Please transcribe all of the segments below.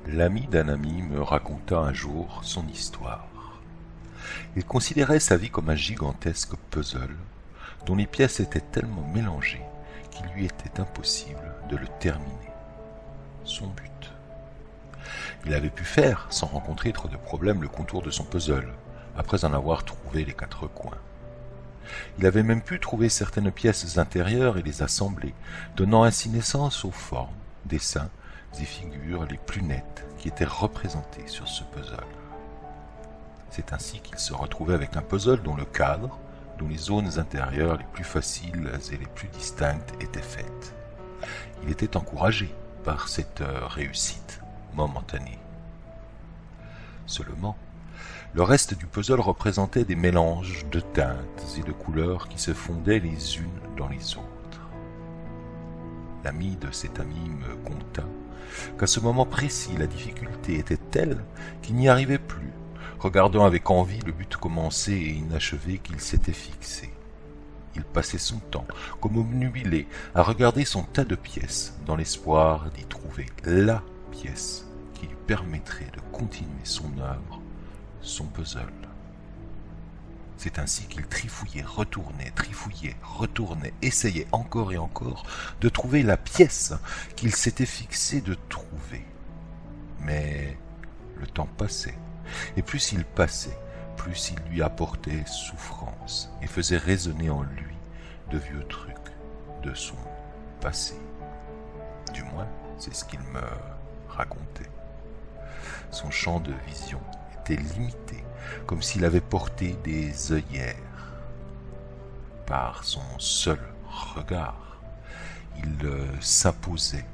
L'ami d'un ami me raconta un jour son histoire. Il considérait sa vie comme un gigantesque puzzle dont les pièces étaient tellement mélangées qu'il lui était impossible de le terminer. Son but. Il avait pu faire, sans rencontrer trop de problèmes, le contour de son puzzle, après en avoir trouvé les quatre coins. Il avait même pu trouver certaines pièces intérieures et les assembler, donnant ainsi naissance aux formes, dessins et figures les plus nettes qui étaient représentées sur ce puzzle. C'est ainsi qu'il se retrouvait avec un puzzle dont le cadre, dont les zones intérieures les plus faciles et les plus distinctes étaient faites. Il était encouragé par cette réussite momentanée. Seulement, le reste du puzzle représentait des mélanges de teintes et de couleurs qui se fondaient les unes dans les autres. L'ami de cet ami me conta qu'à ce moment précis, la difficulté était telle qu'il n'y arrivait plus, regardant avec envie le but commencé et inachevé qu'il s'était fixé. Il passait son temps, comme obnubilé, à regarder son tas de pièces, dans l'espoir d'y trouver la pièce qui lui permettrait de continuer son œuvre, son puzzle. C'est ainsi qu'il trifouillait, retournait, essayait encore et encore de trouver la pièce qu'il s'était fixé de trouver. Mais le temps passait, et plus il passait, plus il lui apportait souffrance et faisait résonner en lui de vieux trucs de son passé. Du moins, c'est ce qu'il me racontait. Son champ de vision était limité, comme s'il avait porté des œillères. Par son seul regard, il s'imposait,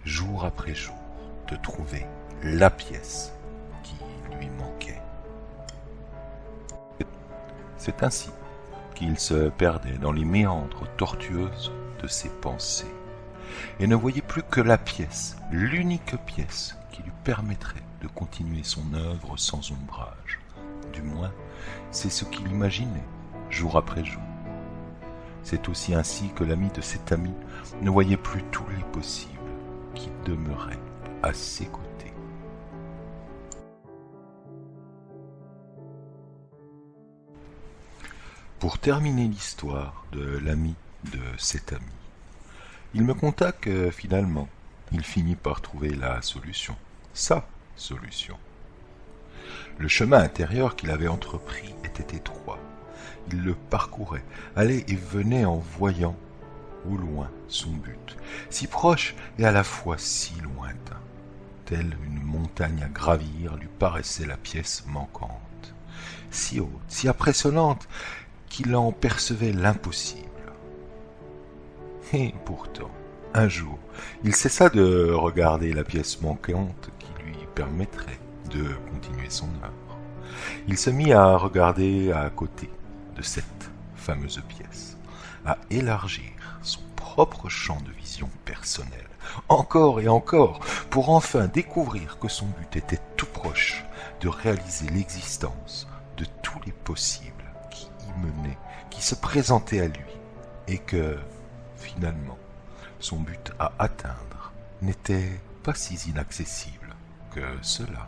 jour après jour, de trouver la pièce qui lui manquait. C'est ainsi qu'il se perdait dans les méandres tortueuses de ses pensées et ne voyait plus que la pièce, l'unique pièce qui lui permettrait de continuer son œuvre sans ombrage. Du moins, c'est ce qu'il imaginait, jour après jour. C'est aussi ainsi que l'ami de cet ami ne voyait plus tous les possibles qui demeuraient à ses côtés. Pour terminer l'histoire de l'ami de cet ami, il me conta que finalement, il finit par trouver la solution, sa solution. Le chemin intérieur qu'il avait entrepris était étroit. Il le parcourait, allait et venait en voyant au loin son but, si proche et à la fois si lointain. Telle une montagne à gravir lui paraissait la pièce manquante, si haute, si impressionnante qu'il en percevait l'impossible. Et pourtant, un jour, il cessa de regarder la pièce manquante qui lui permettrait de continuer son œuvre. Il se mit à regarder à côté de cette fameuse pièce, à élargir son propre champ de vision personnelle, encore et encore, pour enfin découvrir que son but était tout proche de réaliser l'existence de tous les possibles qui y menaient, qui se présentaient à lui, et que, finalement, son but à atteindre n'était pas si inaccessible que cela.